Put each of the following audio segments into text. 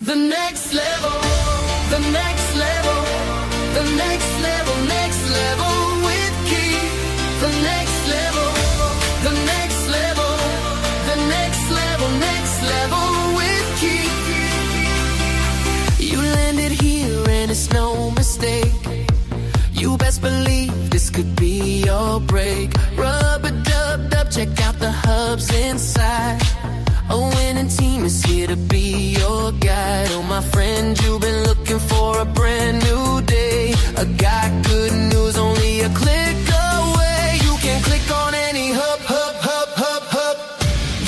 The next level, the next level, the next level, next level with Keith. The next level, the next level, the next level, next level with Keith. You landed here and it's no mistake. You best believe this could be your break. Rub-a-dub-dub, check out the hubs inside. A winning team is here to be your guide. Oh, my friend, you've been looking for a brand new day. I got good news, only a click away. You can click on any hub, hub, hub, hub, hub.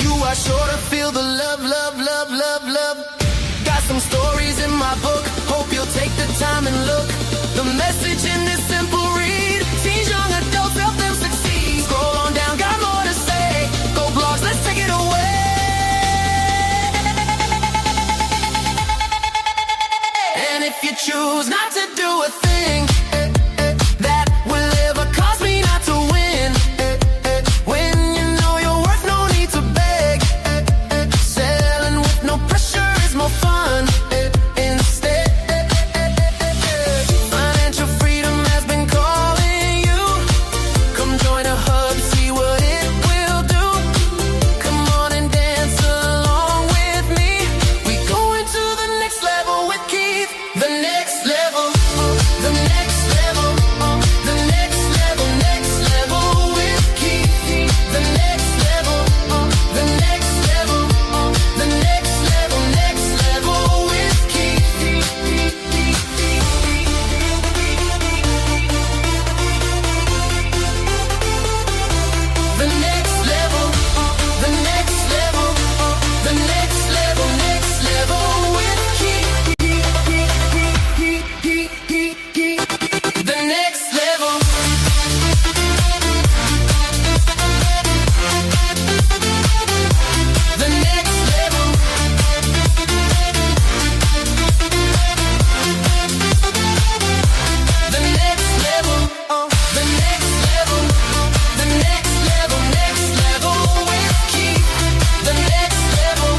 You are sure to feel the love, love, love, love, love. Got some stories in my book, hope you'll take the time and look. The message in this simple read: teens, young adults, help them succeed. Scroll on down, got more to say. Go blogs, let's take it away. And if you choose not to do a thing that will ever cause me not to win, when you know your worth, no need to beg. Selling with no pressure is more fun. Instead, financial freedom has been calling you. Come join a hub, see what it will do. Come on and dance along with me. We go into the next level with Keith. The next level, the next level, the next level, next level with Keith. The next level, the next level, the next level, next level with Keith. The next level, the next level, the next level, next level with Keith. The next level. The next level. The next level. The next level. The next level. Next level with Keith. The next level.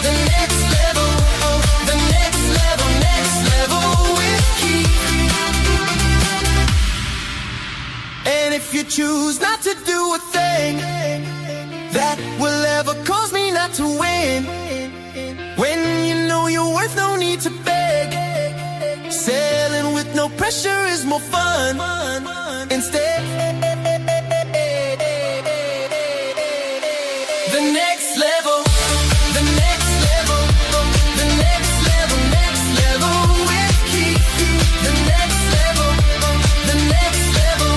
The next level. The next level. Next level with Keith. And if you choose not to do a thing that will ever cause me not to win, when you know your worth, no need to beg. Selling with no pressure is more fun. Instead, the next level, the next level, the next level, next level with Keith. The next level, the next level,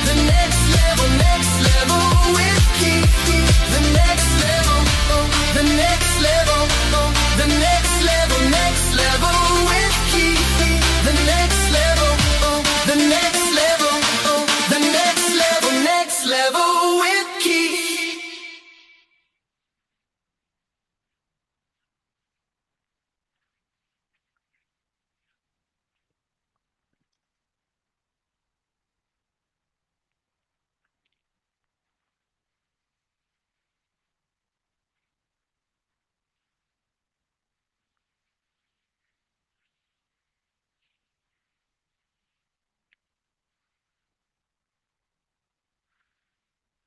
the next level, next level with Keith. The next level, the next level, the next level, next level with Keith. The next level, the next level, the next level, next level with Keith.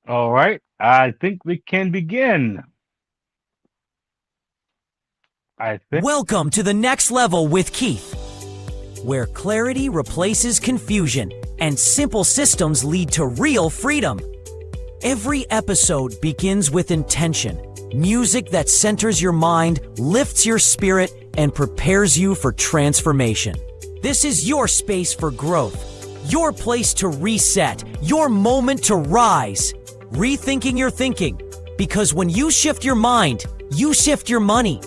All right, I think we can begin. I think. Welcome to the next level with Keith, where clarity replaces confusion and simple systems lead to real freedom. Every episode begins with intention, music that centers your mind, lifts your spirit, and prepares you for transformation. This is your space for growth, your place to reset, your moment to rise. Rethinking your thinking, because when you shift your mind, you shift your money.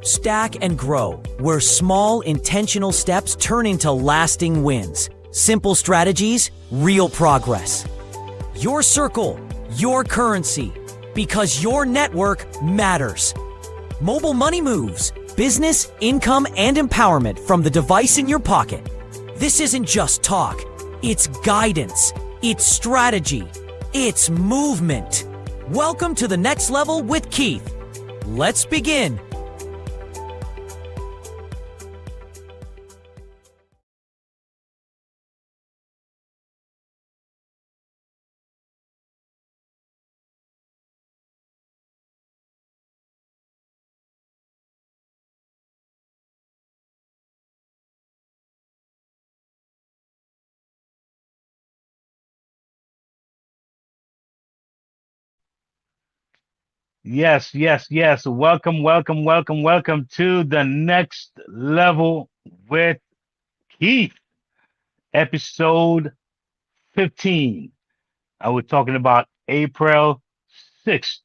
Stack and grow, where small intentional steps turn into lasting wins. Simple strategies, real progress. Your circle, your currency, because your network matters. Mobile money moves, business, income, and empowerment from the device in your pocket. This isn't just talk, it's guidance, it's strategy, it's movement. Welcome to the next level with Keith. Let's begin. Yes, yes, yes. Welcome, welcome, welcome, welcome to the next level with Keith, episode 15. I was talking about April 6th,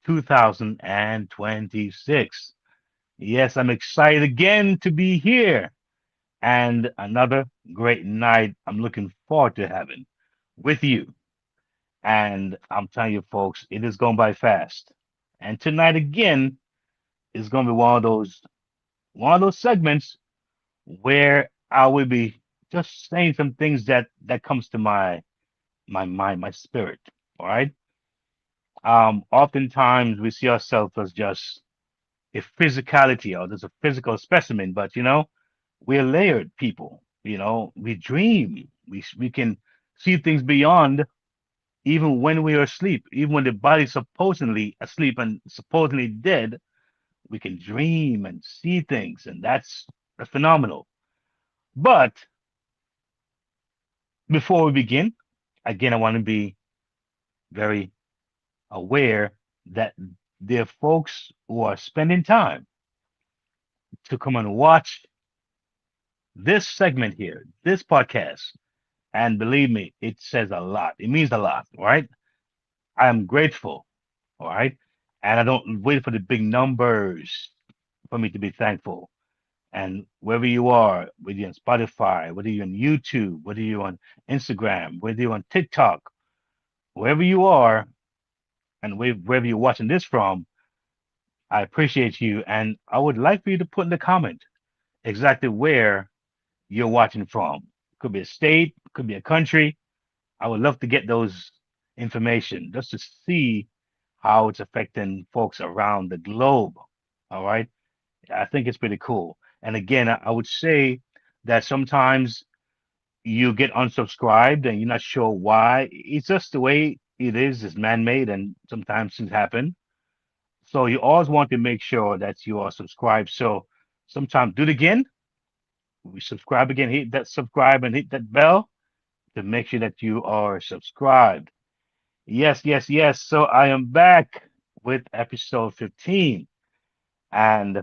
2026. Yes, I'm excited again to be here and another great night I'm looking forward to having with you. And I'm telling you, folks, it is going by fast. And tonight again is going to be one of those segments where I will be just saying some things that comes to my mind, my spirit. All right. Oftentimes we see ourselves as just a physicality or just a physical specimen, but we're layered people. We dream. We can see things beyond even when we are asleep, even when the body's supposedly asleep and supposedly dead. We can dream and see things, and that's phenomenal. But before we begin, again, I want to be very aware that there are folks who are spending time to come and watch this segment here, this podcast. And believe me, it says a lot. It means a lot, all right? I am grateful, all right? And I don't wait for the big numbers for me to be thankful. And wherever you are, whether you're on Spotify, whether you're on YouTube, whether you're on Instagram, whether you're on TikTok, wherever you are, and wherever you're watching this from, I appreciate you. And I would like for you to put in the comment exactly where you're watching from. Could be a state, could be a country. I would love to get those information just to see how it's affecting folks around the globe. All right. I think it's pretty cool. And again, I would say that sometimes you get unsubscribed and you're not sure why. It's just the way it is. It's man-made, and sometimes things happen. So you always want to make sure that you are subscribed. So sometimes do it again. We subscribe again, hit that subscribe and hit that bell to make sure that you are subscribed. Yes, yes, yes. So I am back with episode 15. And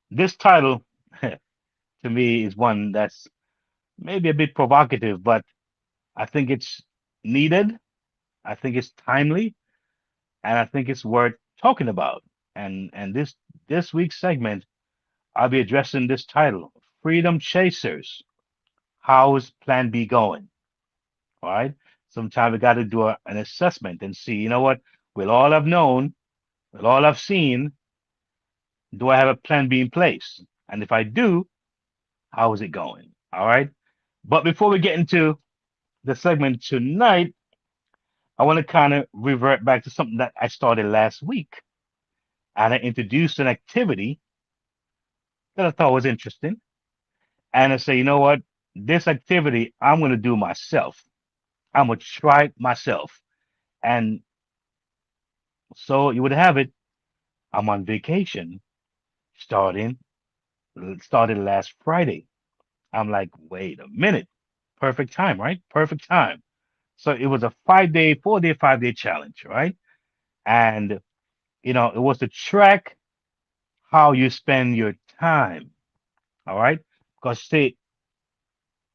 this title to me is one that's maybe a bit provocative, but I think it's needed. I think it's timely, and I think it's worth talking about. And this week's segment, I'll be addressing this title: Freedom Chasers. How's Plan B going? All right. Sometimes we got to do an assessment and see, you know what? With all I've known, with all I've seen, do I have a plan B in place? And if I do, how is it going? All right. But before we get into the segment tonight, I want to kind of revert back to something that I started last week. And I introduced an activity that I thought was interesting. And I say, you know what? This activity I'm going to do myself. I'm going to try it myself. And so you would have it. I'm on vacation starting started last Friday. I'm like, wait a minute. Perfect time, right? Perfect time. So it was a 5 day, 4 day, 5 day challenge, right? And it was to track how you spend your time. All right. Because see,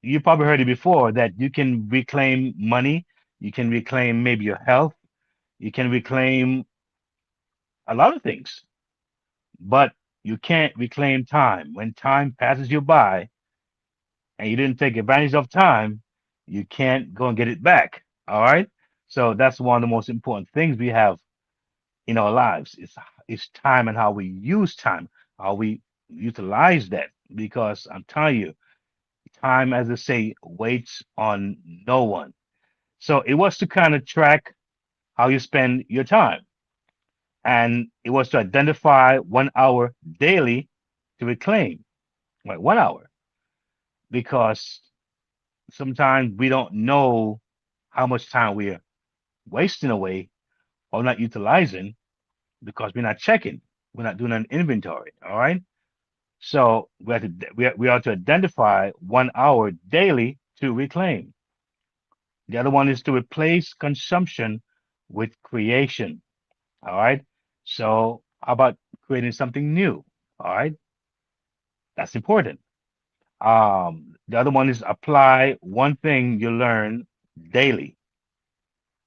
you probably heard it before that you can reclaim money, you can reclaim maybe your health, you can reclaim a lot of things, but you can't reclaim time. When time passes you by and you didn't take advantage of time, you can't go and get it back. All right. So that's one of the most important things we have in our lives. It's time and how we use time, how we utilize that. Because I'm telling you, time, as I say, waits on no one. So it was to kind of track how you spend your time. And it was to identify 1 hour daily to reclaim, like 1 hour, because sometimes we don't know how much time we're wasting away or not utilizing because we're not checking. We're not doing an inventory. All right. So we are to identify 1 hour daily to reclaim. The other one is to replace consumption with creation. All right. So how about creating something new? All right. That's important. The other one is apply one thing you learn daily.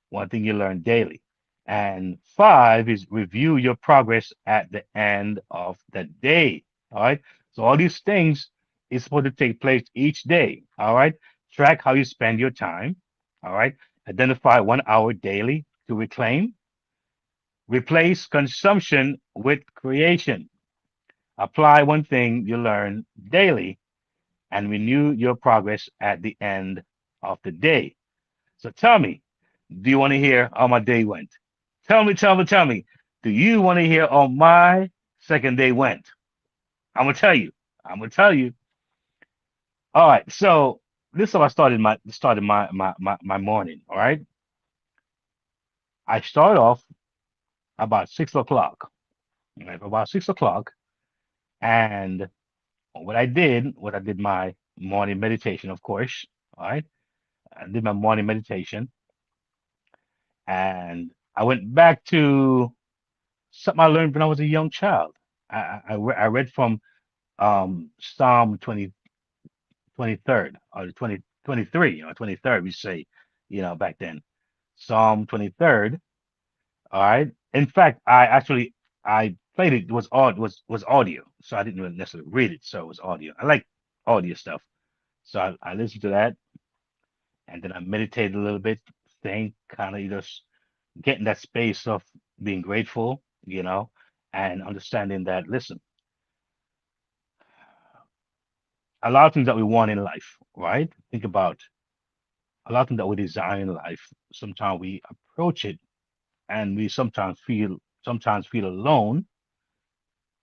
One thing you learn daily. And five is review your progress at the end of the day. All right. So all these things is supposed to take place each day. All right. Track how you spend your time. All right. Identify 1 hour daily to reclaim. Replace consumption with creation. Apply one thing you learn daily and renew your progress at the end of the day. So tell me, do you want to hear how my day went? Tell me, do you want to hear how my second day went? I'm gonna tell you. I'm gonna tell you. All right. So this is how I started my morning. All right. I started off about 6 o'clock. Right, about 6 o'clock, and what I did my morning meditation, of course. All right. I did my morning meditation, and I went back to something I learned when I was a young child. I read from Psalm 23rd or the 23, 23rd, we say, back then. Psalm 23rd. All right. In fact, I played it, was audio, so I didn't really necessarily read it, so it was audio. I like audio stuff. So I listened to that and then I meditated a little bit, think kind of just getting that space of being grateful, and understanding that, listen, a lot of things that we want in life, right? Think about a lot of things that we desire in life. Sometimes we approach it and we sometimes feel alone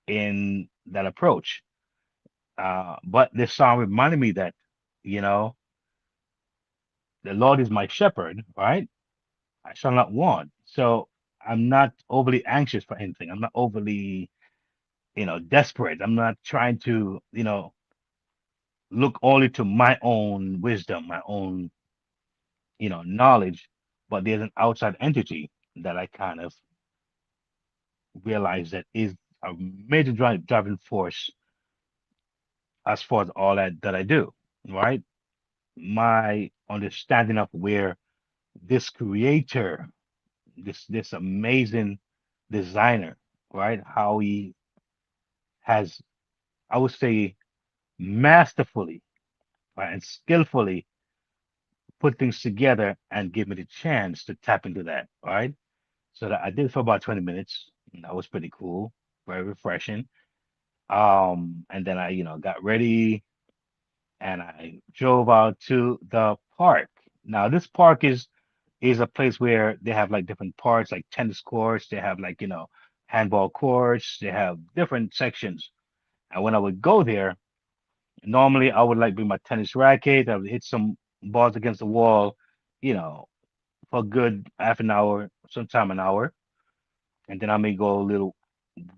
in that approach. But this song reminded me that, you know, the Lord is my shepherd, right? I shall not want. So I'm not overly anxious for anything. I'm not overly, desperate. I'm not trying to, look only to my own wisdom, my own, knowledge, but there's an outside entity that I kind of realize that is a major driving force as far as all that I do, right? My understanding of where this creator, this amazing designer, right? How he has, I would say, masterfully, right, and skillfully put things together and give me the chance to tap into that, right? So that I did for about 20 minutes. And that was pretty cool, very refreshing. And then I, got ready and I drove out to the park. Now, this park is a place where they have like different parts, like tennis courts. They have like, handball courts. They have different sections. And when I would go there, normally I would like bring my tennis racket. I would hit some balls against the wall, you know, for a good half an hour, sometime an hour. And then I may go a little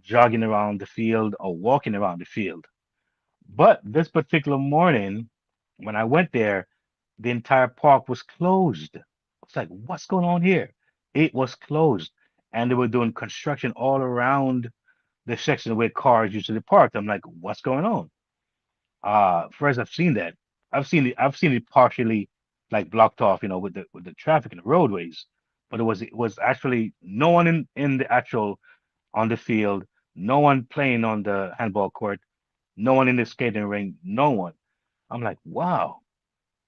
jogging around the field or walking around the field. But this particular morning, when I went there, the entire park was closed. I was like, what's going on here? It was closed. And they were doing construction all around the section where cars usually parked. I'm like, what's going on? First I've seen that. I've seen it partially like blocked off, with the traffic and the roadways. But it was actually no one in the actual on the field, no one playing on the handball court, no one in the skating ring, no one. I'm like, wow.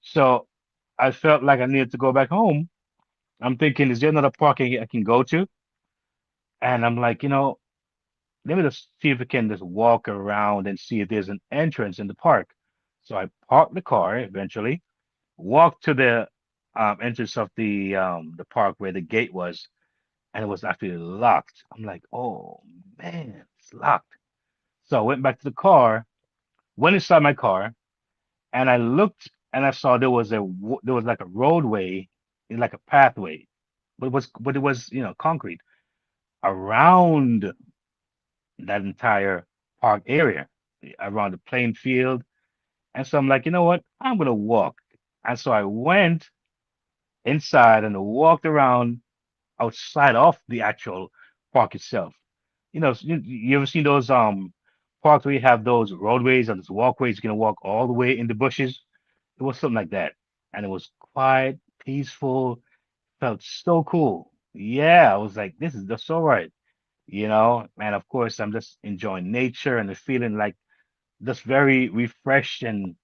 So I felt like I needed to go back home. I'm thinking, is there another park I can go to? And I'm like, let me just see if we can just walk around and see if there's an entrance in the park. So I parked the car eventually, walked to the entrance of the park where the gate was, and it was actually locked. I'm like, oh man, it's locked. So I went back to the car, went inside my car, and I looked and I saw there was like a roadway, like a pathway, but it was concrete around that entire park area, around the playing field. And so I'm like, you know what? I'm gonna walk. And so I went inside and walked around outside of the actual park itself. You ever seen those parks where you have those roadways or those walkways you can walk all the way in the bushes? It was something like that. And it was quiet, peaceful, felt so cool. Yeah, I was like, this is just so right. And of course, I'm just enjoying nature and the feeling like just very refreshed and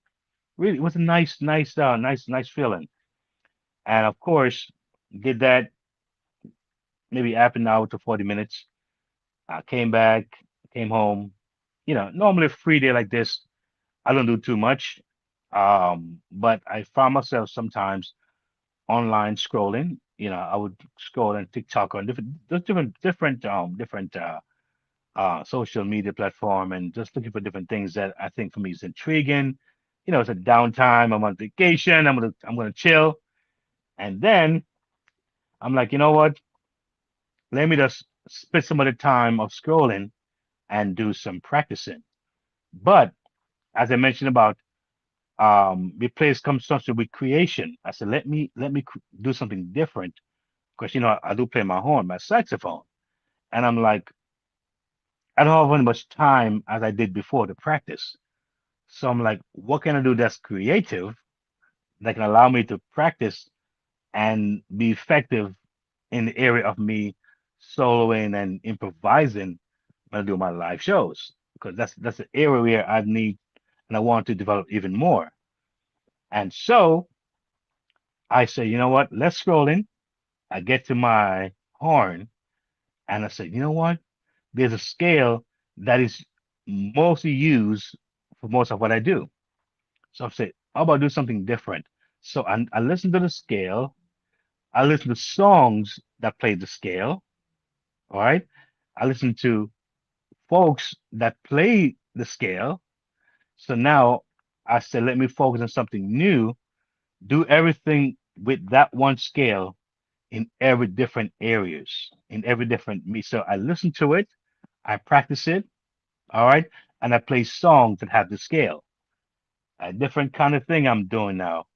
really it was a nice feeling. And of course, did that maybe half an hour to 40 minutes. I came back, came home. Normally a free day like this, I don't do too much. But I found myself sometimes online scrolling. I would scroll on TikTok on different social media platform and just looking for different things that I think for me is intriguing. It's a downtime. I'm on vacation. I'm gonna chill. And then I'm like, you know what? Let me just spend some of the time of scrolling and do some practicing. But as I mentioned about replace consumption with creation, I said let me do something different because I do play my horn, my saxophone, and I'm like I don't have as much time as I did before to practice. So I'm like, what can I do that's creative that can allow me to practice and be effective in the area of me soloing and improvising when I do my live shows? Because that's an area where I need and I want to develop even more. And so I say, you know what? Let's scroll in. I get to my horn and I say, you know what? There's a scale that is mostly used for most of what I do. So I say, how about do something different? So I listen to the scale. I listen to songs that play the scale. All right. I listen to folks that play the scale. So now I said, let me focus on something new, do everything with that one scale in every different areas, in every different me. So I listen to it, I practice it, all right, and I play songs that have the scale. A different kind of thing I'm doing now,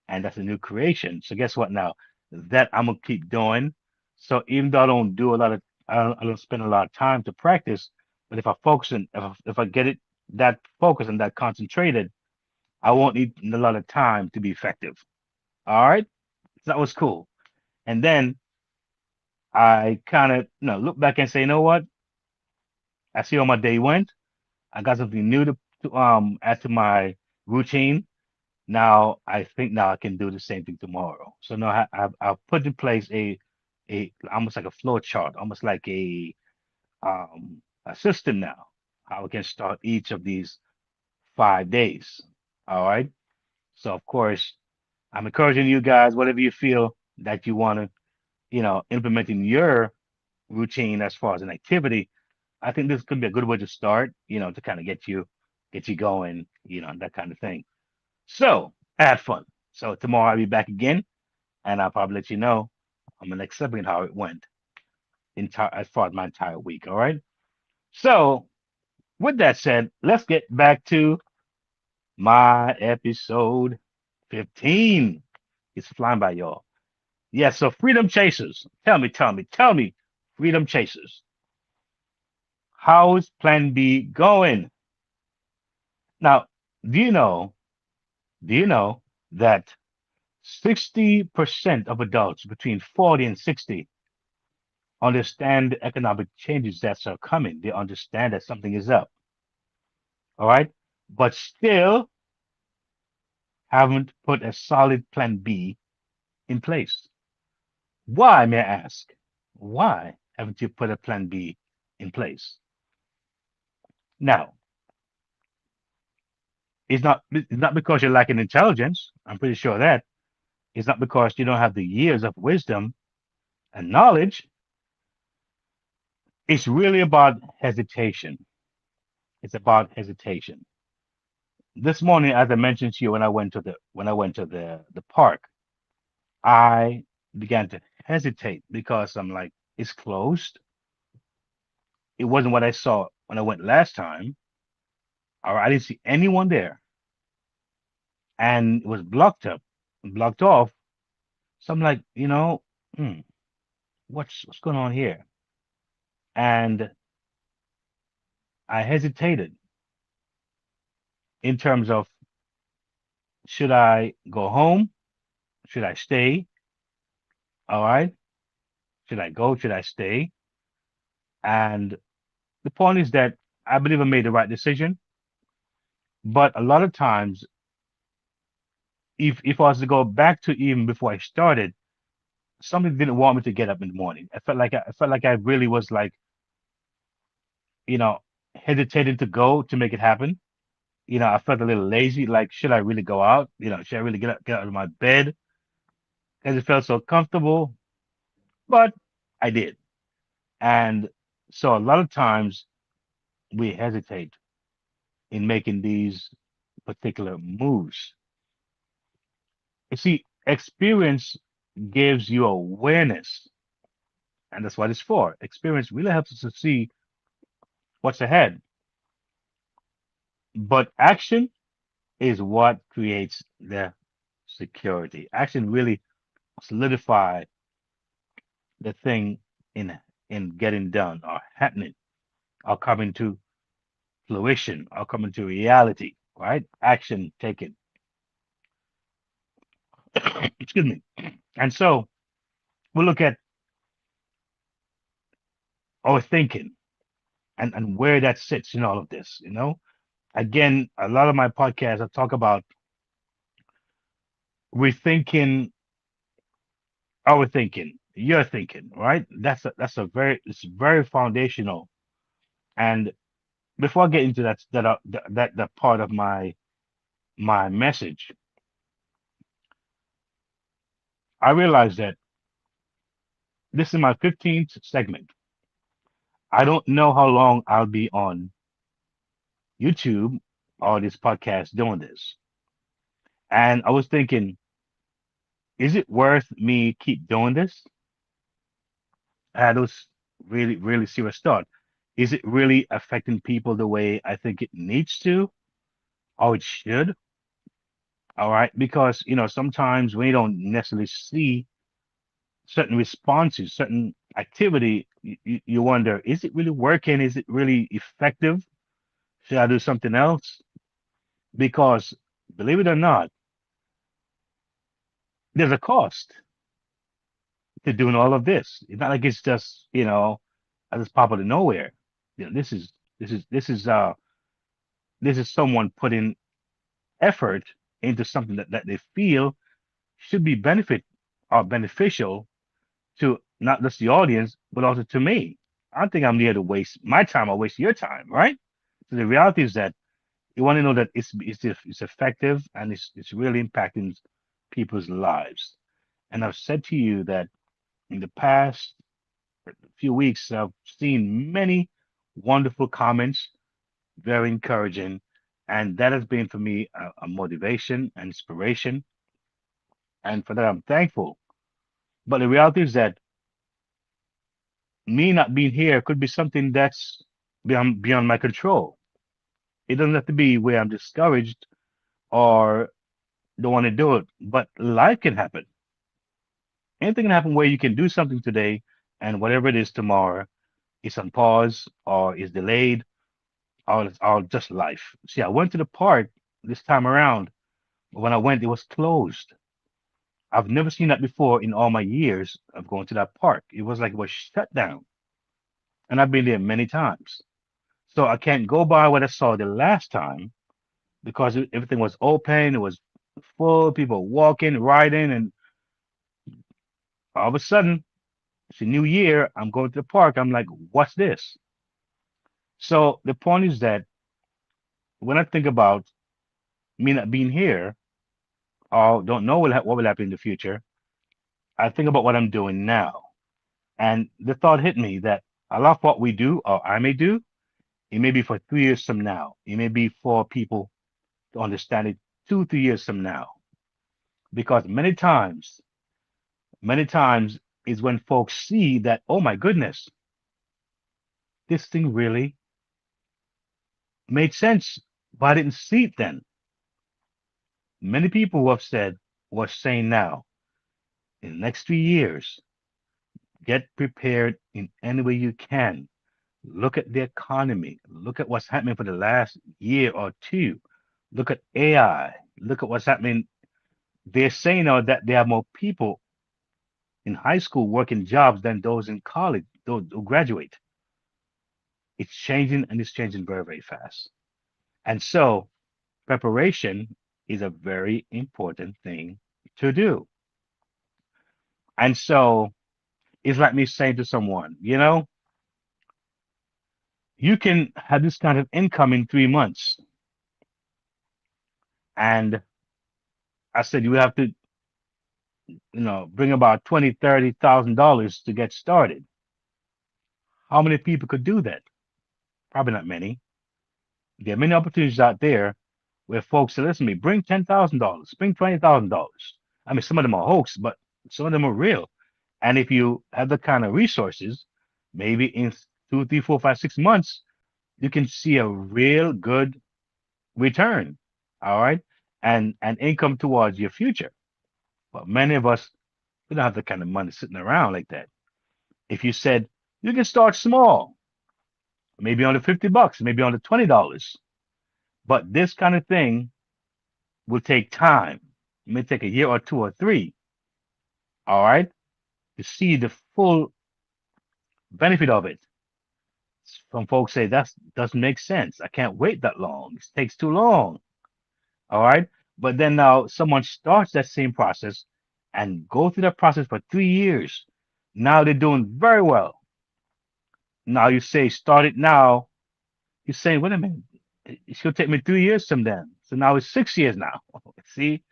and that's a new creation. So guess what now? That I'm gonna keep doing. So even though I don't do a lot of, I don't spend a lot of time to practice, but if I focus and if I get it that focused and that concentrated, I won't need a lot of time to be effective. All right, so that was cool. And then I kind of look back and say, you know what? I see how my day went. I got something new to add to my routine. Now I think now I can do the same thing tomorrow. So now I've put in place a almost like a flow chart, almost like a system now. How we can start each of these 5 days. All right. So of course I'm encouraging you guys, whatever you feel that you want to, implement in your routine as far as an activity. I think this could be a good way to start, to kind of get you going, that kind of thing. So I had fun. So tomorrow I'll be back again, and I'll probably let you know on the next segment how it went entire as far as my entire week. All right. So with that said, let's get back to my episode 15. It's flying by, y'all. Yeah. So freedom chasers, tell me, freedom chasers. How's Plan B going? Now, do you know? Do you know that 60% of adults between 40 and 60 understand the economic changes that are coming? They understand that something is up, all right? But still haven't put a solid plan B in place. Why, may I ask? Why haven't you put a plan B in place? Now, it's not because you're lacking intelligence. I'm pretty sure that. It's not because you don't have the years of wisdom and knowledge. It's really about hesitation. It's about hesitation. This morning, as I mentioned to you, when I went to the park, I began to hesitate because I'm like, it's closed. It wasn't what I saw when I went last time. Or I didn't see anyone there, and it was blocked up, blocked off. So I'm like, hmm, what's going on here? And I hesitated in terms of, should I go home? Should I stay? All right. Should I go? Should I stay? And the point is that I believe I made the right decision. But a lot of times, if I was to go back to even before I started, something didn't want me to get up in the morning. I felt like I really was like, you know, hesitating to go to make it happen. I felt a little lazy. Like, should I really go out? Should I really get out of my bed? Because it felt so comfortable. But I did. And so a lot of times we hesitate in making these particular moves. You see, experience gives you awareness, and that's what it's for. Experience really helps us to see what's ahead. But action is what creates the security. Action really solidify the thing in in getting done or happening or coming to fruition or coming to reality, right? Action taken. Excuse me. And so we'll look at our thinking and where that sits in all of this. Again, a lot of my podcasts I talk about rethinking our thinking, your thinking, right? It's very foundational. And before I get into that part of my message, I realize that this is my 15th segment. I don't know how long I'll be on YouTube or this podcast doing this. And I was thinking, is it worth me keep doing this? I had those really, really serious thought. Is it really affecting people the way I think it needs to or it should? All right. Because, sometimes we don't necessarily see certain responses, certain activity, you wonder, is it really working? Is it really effective? Should I do something else? Because believe it or not, there's a cost to doing all of this. It's not like it's just, I just pop out of nowhere. This is this is uh this is someone putting effort into something that they feel should be benefit or beneficial to not just the audience, but also to me. I don't think I'm there to waste my time or waste your time, right? So the reality is that you want to know that it's effective and it's really impacting people's lives. And I've said to you that in the past few weeks, I've seen many wonderful comments, very encouraging, and that has been for me a motivation and inspiration. And for that, I'm thankful. But the reality is that me not being here could be something that's beyond my control. It doesn't have to be where I'm discouraged or don't want to do it, but life can happen. Anything can happen where you can do something today, and whatever it is tomorrow, it's on pause or is delayed or just life. See, I went to the park this time around. But when I went, it was closed. I've never seen that before in all my years of going to that park. It was like it was shut down, and I've been there many times. So I can't go by what I saw the last time because everything was open. It was full, people walking, riding, and all of a sudden, it's a new year. I'm going to the park. I'm like, what's this? So the point is that when I think about me not being here or don't know what will happen in the future, I think about what I'm doing now. And the thought hit me that a lot of what we do or I may do, it may be for 3 years from now. It may be for people to understand it 2, 3 years from now. Because many times is when folks see that, oh my goodness, this thing really made sense, but I didn't see it then. Many people who have said, were saying now, in the next 3 years, get prepared in any way you can. Look at the economy. Look at what's happening for the last year or two. Look at AI. Look at what's happening. They're saying now that there are more people in high school working jobs than those in college, those who graduate. It's changing and it's changing very, very fast. And so preparation is a very important thing to do. And so it's like me saying to someone, you can have this kind of income in 3 months. And I said you have to, bring about 20, $30,000 to get started. How many people could do that? Probably not many. There are many opportunities out there where folks say, listen to me, bring $10,000, bring $20,000. I mean, some of them are hoax, but some of them are real. And if you have the kind of resources, maybe in 2, 3, 4, 5, 6 months, you can see a real good return. All right. And income towards your future. But many of us, we don't have the kind of money sitting around like that. If you said you can start small, maybe on the $50, maybe on the $20, but this kind of thing will take time. It may take a year or two or three, all right, to see the full benefit of it. Some folks say that doesn't make sense. I can't wait that long. It takes too long. All right. But then now someone starts that same process and go through that process for 3 years. Now they're doing very well. Now you say start it now. You're saying, wait a minute, it's gonna take me 3 years from then. So now it's 6 years now. See?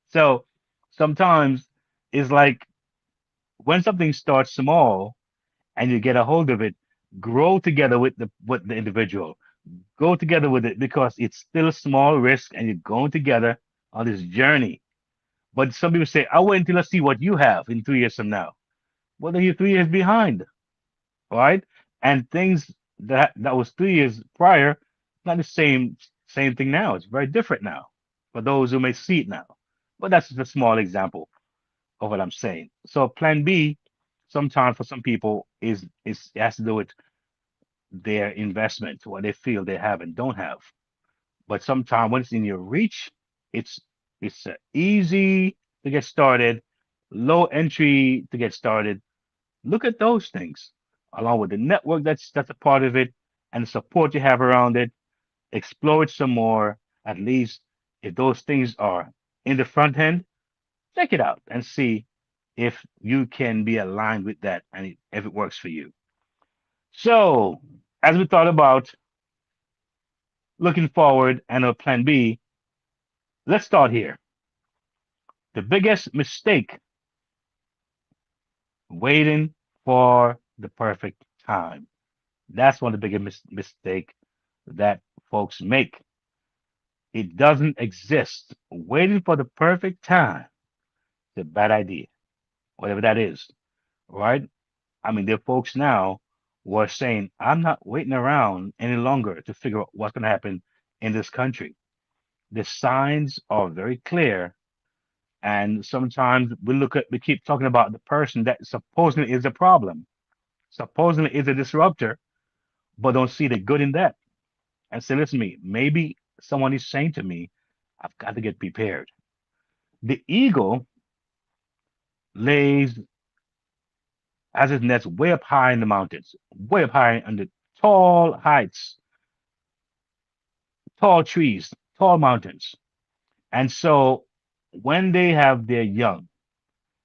So sometimes it's like when something starts small and you get a hold of it, grow together with the individual. Go together with it because it's still a small risk and you're going together on this journey. But some people say, I'll wait until I see what you have in 3 years from now. Well, then you're 3 years behind, all right? And things that was 3 years prior, not the same thing now. It's very different now for those who may see it now. But that's just a small example of what I'm saying. So plan B, sometimes for some people, is it has to do with their investment, what they feel they have and don't have. But sometimes when it's in your reach, it's easy to get started, low entry to get started. Look at those things, along with the network that's a part of it, and the support you have around it. Explore it some more. At least if those things are in the front end, check it out and see if you can be aligned with that and if it works for you. So, as we thought about looking forward and a plan B, let's start here. The biggest mistake, waiting for the perfect time. That's one of the biggest mistake that folks make. It doesn't exist. Waiting for the perfect time is a bad idea, whatever that is, right? I mean, there are folks now who are saying, I'm not waiting around any longer to figure out what's going to happen in this country. The signs are very clear. And sometimes we keep talking about the person that supposedly is a problem, supposedly is a disruptor, but don't see the good in that. And say, listen to me, maybe someone is saying to me, I've got to get prepared. The eagle lays has its nest way up high in the mountains, way up high on the tall heights, tall trees, tall mountains. And so when they have their young,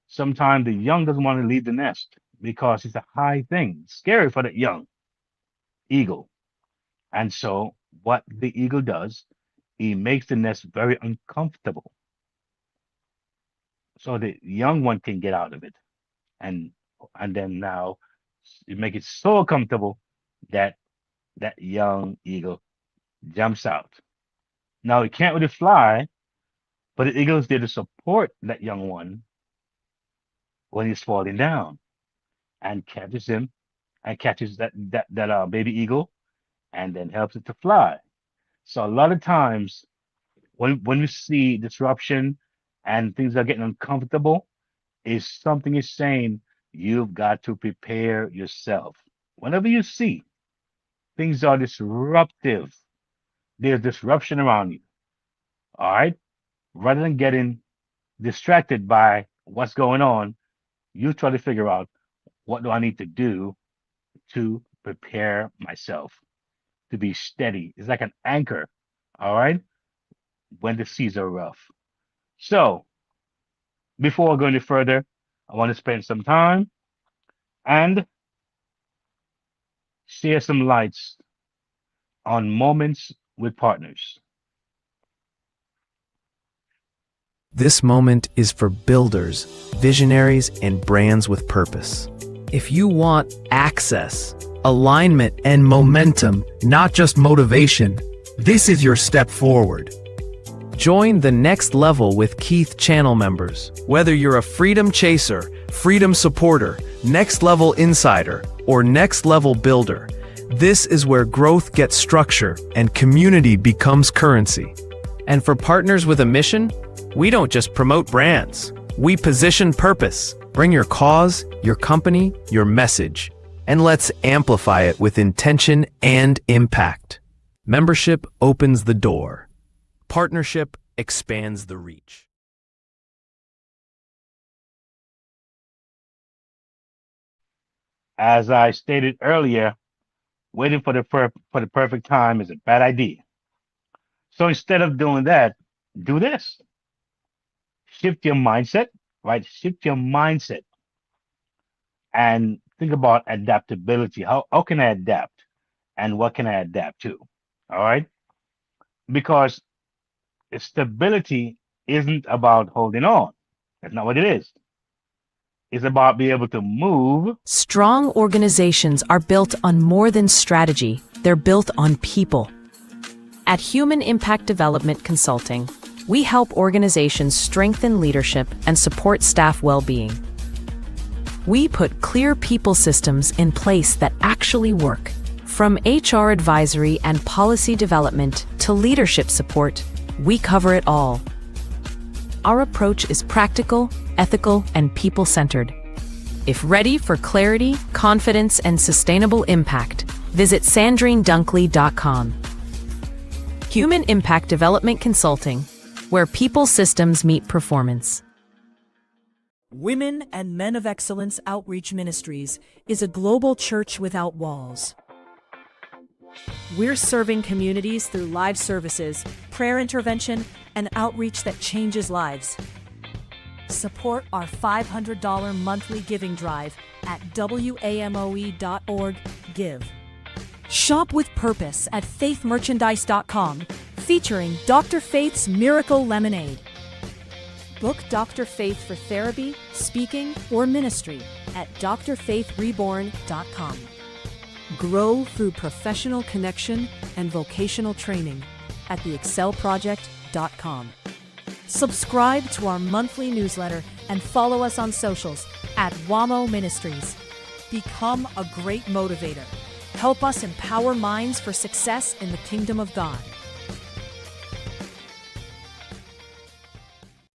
sometimes the young doesn't want to leave the nest because it's a high thing, scary for the young eagle. And so what the eagle does, he makes the nest very uncomfortable so the young one can get out of it. And and then now you make it so comfortable that that young eagle jumps out. Now it can't really fly, but the eagle is there to support that young one when he's falling down and catches him and catches that baby eagle and then helps it to fly. So a lot of times when we see disruption and things are getting uncomfortable, is something is saying you've got to prepare yourself. Whenever you see things are disruptive. There's disruption around you. All right. Rather than getting distracted by what's going on, you try to figure out what do I need to do to prepare myself to be steady. It's like an anchor. All right. When the seas are rough. So before going any further, I want to spend some time and share some lights on moments with partners. This moment is for builders, visionaries, and brands with purpose. If you want access, alignment, and momentum, not just motivation, this is your step forward. Join the next level with Keith channel members. Whether you're a freedom chaser, freedom supporter, next level insider, or next level builder, this is where growth gets structure and community becomes currency. And for partners with a mission, we don't just promote brands. We position purpose. Bring your cause, your company, your message, and let's amplify it with intention and impact. Membership opens the door. Partnership expands the reach. As I stated earlier, waiting for the perfect time is a bad idea. So instead of doing that, do this. Shift your mindset, right? Shift your mindset and think about adaptability. How can I adapt? And what can I adapt to? All right. Because stability isn't about holding on. That's not what it is. It's about being able to move. Strong organizations are built on more than strategy, they're built on people. At Human Impact Development Consulting, we help organizations strengthen leadership and support staff well-being. We put clear people systems in place that actually work. From HR advisory and policy development to leadership support, we cover it all. Our approach is practical, ethical, and people-centered. If ready for clarity, confidence, and sustainable impact, visit sandrinedunkley.com. Human Impact Development Consulting, where people systems meet performance. Women and Men of Excellence Outreach Ministries is a global church without walls. We're serving communities through live services, prayer intervention, and outreach that changes lives. Support our $500 monthly giving drive at wamoe.org/give. Shop with purpose at faithmerchandise.com, featuring Dr. Faith's Miracle Lemonade. Book Dr. Faith for therapy, speaking, or ministry at drfaithreborn.com. Grow through professional connection and vocational training at theexcelproject.com. Subscribe to our monthly newsletter and follow us on socials at WAMO Ministries. Become a great motivator. Help us empower minds for success in the kingdom of God.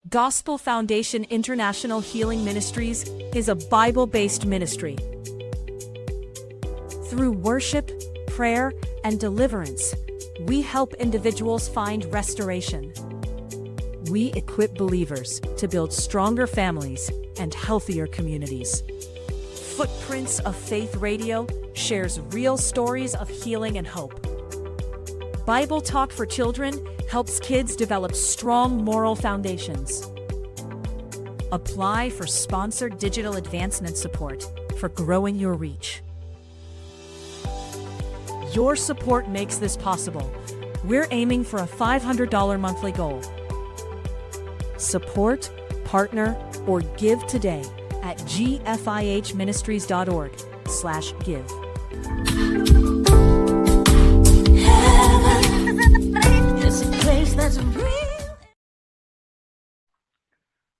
Gospel Foundation International Healing Ministries is a Bible-based ministry. Through worship, prayer, and deliverance, we help individuals find restoration. We equip believers to build stronger families and healthier communities. Footprints of Faith Radio shares real stories of healing and hope. Bible Talk for Children helps kids develop strong moral foundations. Apply for sponsored digital advancement support for growing your reach. Your support makes this possible. We're aiming for a $500 monthly goal. Support, partner, or give today at gfihministries.org/give. It's a place that's real.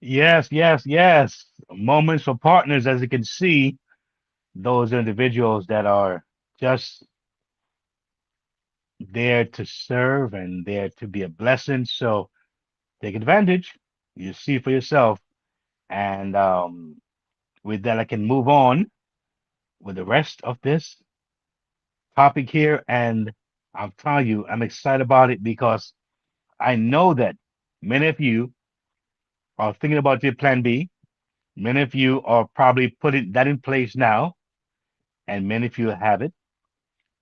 Yes, yes, yes. Moments for partners, as you can see, those individuals that are just there to serve and there to be a blessing. So take advantage. You see for yourself. And with that, I can move on with the rest of this topic here, and I'm telling you, I'm excited about it because I know that many of you are thinking about your plan B. Many of you are probably putting that in place now, and many of you have it,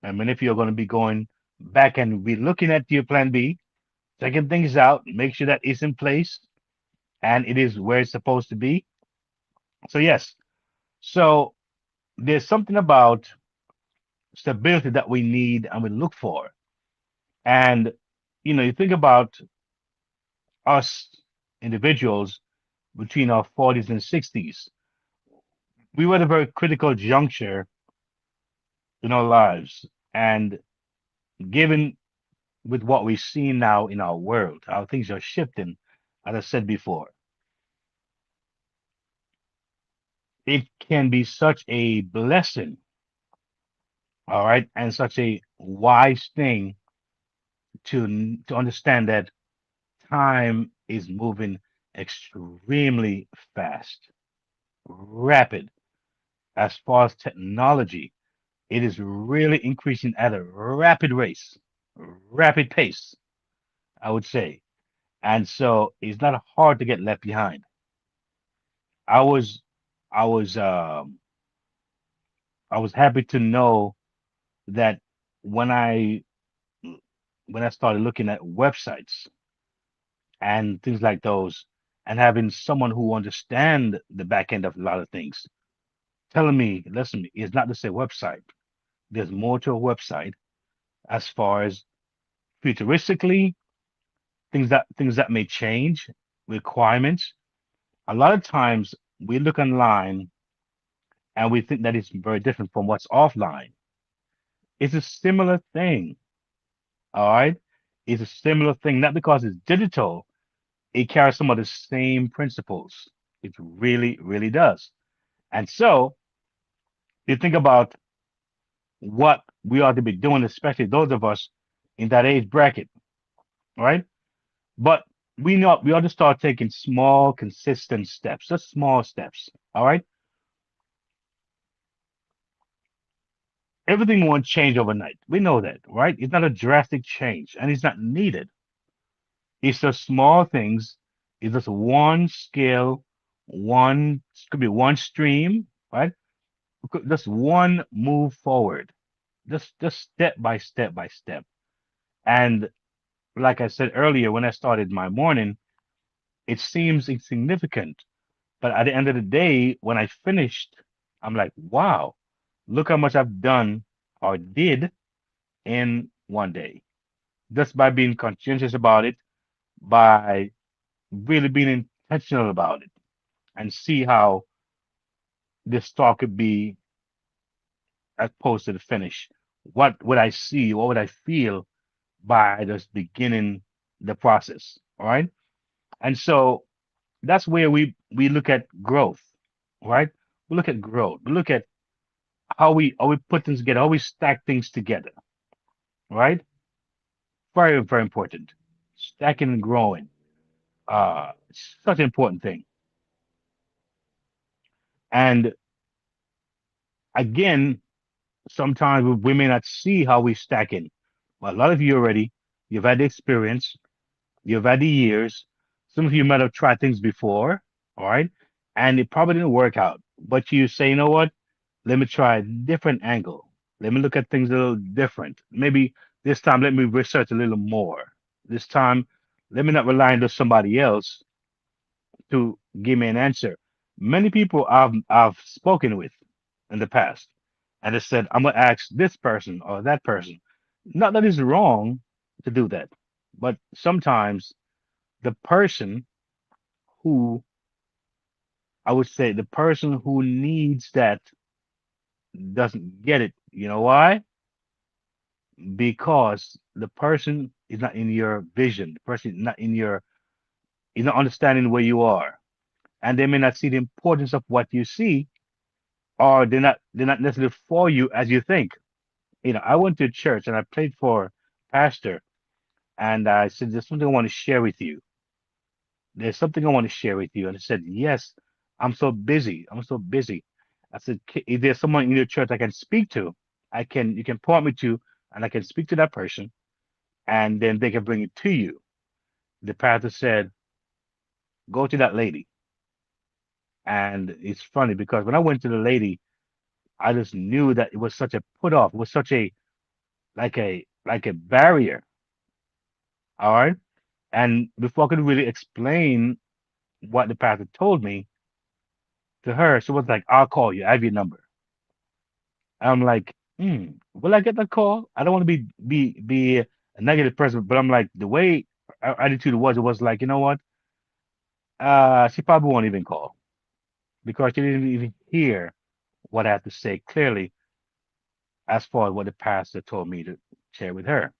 and many of you are going to be going back and be looking at your plan B, checking things out, make sure that it's in place and it is where it's supposed to be. So yes, so there's something about stability that we need and we look for. And you think about us individuals between our 40s and 60s. We were at a very critical juncture in our lives. And given with what we see now in our world, how things are shifting, as I said before, it can be such a blessing, all right, and such a wise thing to understand that time is moving extremely fast, rapid. As far as technology, it is really increasing at a rapid pace, I would say. And so it's not hard to get left behind. I was, I was, um, I was happy to know that when I when I started looking at websites and things like those, and having someone who understand the back end of a lot of things, telling me, listen, it's not just a website. There's more to a website as far as futuristically things that may change, requirements. A lot of times we look online and we think that it's very different from what's offline. It's a similar thing, all right? It's a similar thing, not because it's digital, it carries some of the same principles. It really, really does. And so you think about what we ought to be doing, especially those of us in that age bracket, right? But we ought to start taking small, consistent steps, just small steps. All right. Everything won't change overnight. We know that, right? It's not a drastic change and it's not needed. It's just small things. It's just one scale, one could be one stream, right? Just one move forward. Just step by step by step. And like I said earlier, when I started my morning, it seems insignificant. But at the end of the day, when I finished, I'm like, wow, look how much I've done or did in one day. Just by being conscientious about it, by really being intentional about it, and see how this talk could be as opposed to the finish. What would I see? What would I feel by just beginning the process? All right. And so that's where we look at growth, right? We look at growth. We look at how we put things together, how we stack things together, right? Very, very important. Stacking and growing. Such an important thing. And again, sometimes we may not see how we stacking. But a lot of you already, you've had the experience, you've had the years. Some of you might have tried things before, all right? And it probably didn't work out. But you say, you know what? Let me try a different angle. Let me look at things a little different. Maybe this time let me research a little more. This time, let me not rely on just somebody else to give me an answer. Many people I've spoken with in the past, and they said, I'm gonna ask this person or that person. Not that it's wrong to do that, but sometimes the person who I would say the person who needs that doesn't get it. You know why? Because the person is not in your vision. The person is not in your, is not understanding where you are, and they may not see the importance of what you see, or they're not necessarily for you as you think. I went to church and I prayed for pastor, and I said, "There's something I want to share with you. There's something I want to share with you." And I said, "Yes, I'm so busy. I'm so busy." I said, Is there someone in your church I can speak to?" you can point me to, and I can speak to that person, and then they can bring it to you. The pastor said, go to that lady. And it's funny because when I went to the lady, I just knew that it was such a put off. It was such a like a barrier. All right. And before I could really explain what the pastor told me to her, she was like, I'll call you. I have your number. I'm like, will I get that call? I don't want to be a negative person, but I'm like, the way her attitude was, it was like, you know what? She probably won't even call because she didn't even hear what I had to say clearly as far as what the pastor told me to share with her.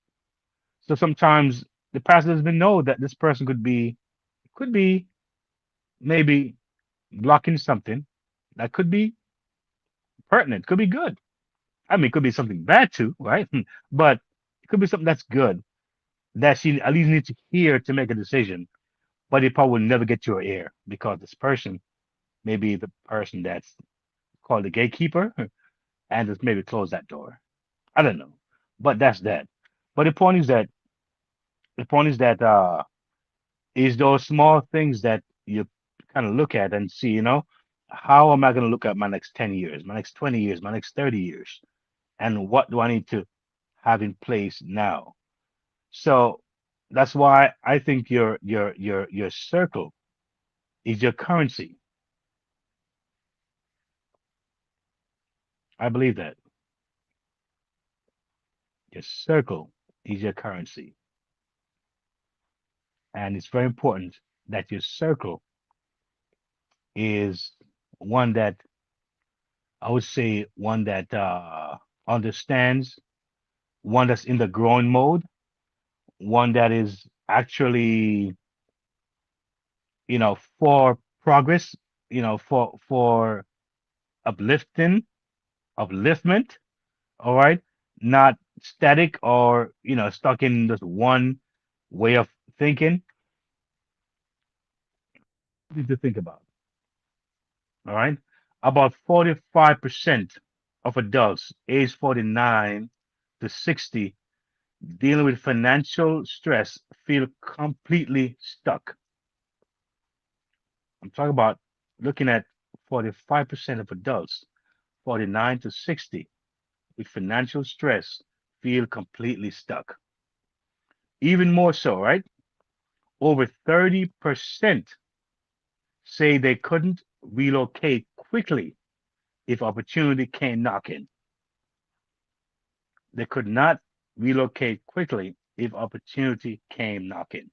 So sometimes the pastor doesn't even know that this person could be maybe blocking something that could be pertinent, could be good. I mean, it could be something bad too, right? But it could be something that's good that she at least needs to hear to make a decision. But it probably will never get to her ear because this person may be the person that's called the gatekeeper and just maybe close that door. I don't know. But that's that. But the point is that is those small things that you kind of look at and see, how am I going to look at my next 10 years, my next 20 years, my next 30 years? And what do I need to have in place now? So that's why I think your circle is your currency. I believe that your circle is your currency. And it's very important that your circle is one that I would say one that understands, one that's in the growing mode, one that is actually, for progress, for uplifting, upliftment, all right, not static or stuck in just one way of thinking. Need to think about, all right, about 45% of adults age 49 to 60 dealing with financial stress feel completely stuck. I'm talking about looking at 45% of adults 49 to 60 with financial stress feel completely stuck. Even more so, right? Over 30% say they couldn't relocate quickly if opportunity came knocking. They could not relocate quickly if opportunity came knocking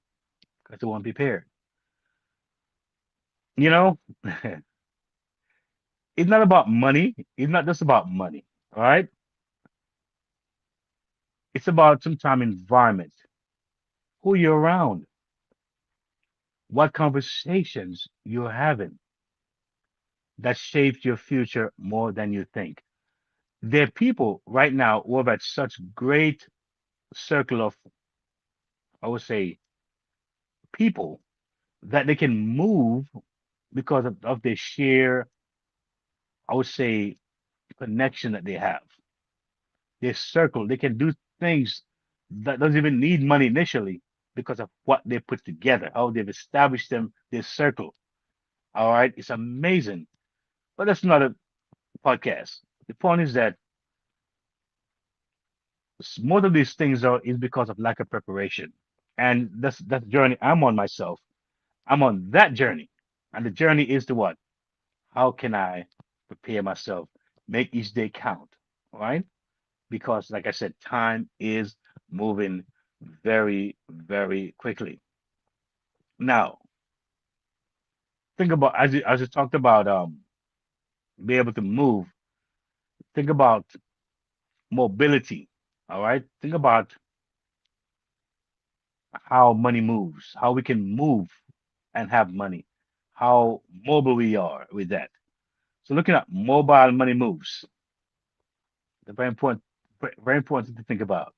because they weren't prepared. You know, it's not about money. It's not just about money. All right. It's about sometimes environment, who you're around, what conversations you're having that shapes your future more than you think. There are people right now who have had such great circle of, I would say, people that they can move because of their sheer, I would say, connection that they have. Their circle, they can do things that doesn't even need money initially because of what they put together, how they've established their circle. All right, it's amazing. But that's not a podcast. The point is that most of these things are is because of lack of preparation. And that's the journey I'm on myself. I'm on that journey. And the journey is to what? How can I prepare myself? Make each day count. All right? Because like I said, time is moving very, very quickly. Now, think about as you talked about be able to move, think about mobility. All right? Think about how money moves, how we can move and have money, how mobile we are with that. So looking at mobile money moves, they're very important to think about.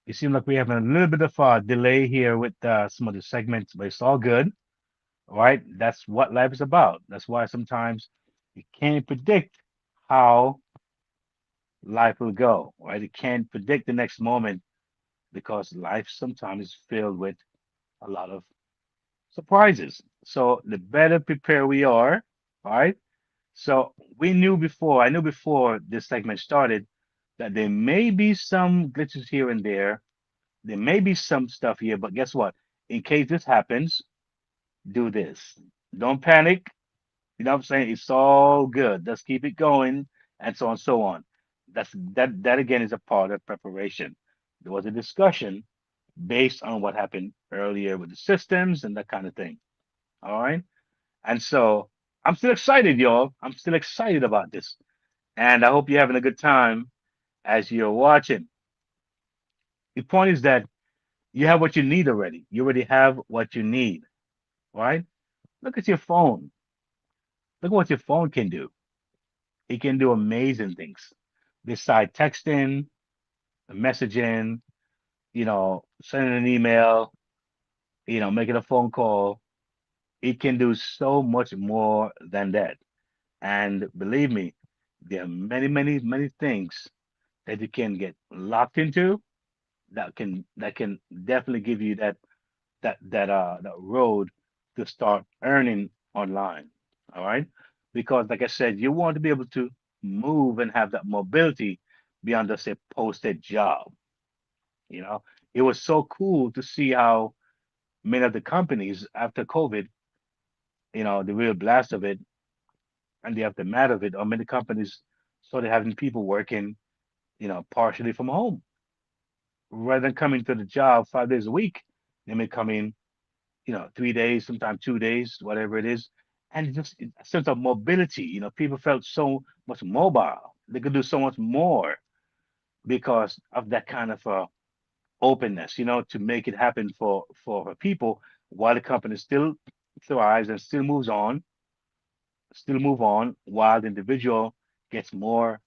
It seems like we have a little bit of a delay here with some of the segments, but it's all good. right? That's what life is about. That's why sometimes you can't predict how life will go, right? You can't predict the next moment because life sometimes is filled with a lot of surprises. So the better prepared we are, all right? So I knew before this segment started that there may be some glitches here and there. There may be some stuff here, but guess what? In case this happens, do this. Don't panic. You know what I'm saying? It's all good. Let's keep it going, and so on and so on. That again is a part of preparation. There was a discussion based on what happened earlier with the systems and that kind of thing. All right. And so I'm still excited, y'all. I'm still excited about this. And I hope you're having a good time as you're watching. The point is that you have what you need already. You already have what you need, right? Look at your phone. Look at what your phone can do. It can do amazing things. Besides texting, messaging, sending an email, making a phone call, it can do so much more than that. And believe me, there are many, many, many things that you can get locked into that can definitely give you that road to start earning online. All right. Because like I said, you want to be able to move and have that mobility beyond just a posted job. You know, it was so cool to see how many of the companies after COVID, the real blast of it and the aftermath of it, or many companies started having people working, partially from home rather than coming to the job 5 days a week. They may come in 3 days, sometimes 2 days, whatever it is. And just a sense of mobility. People felt so much mobile. They could do so much more because of that kind of openness, to make it happen for people while the company still thrives and still move on, while the individual gets more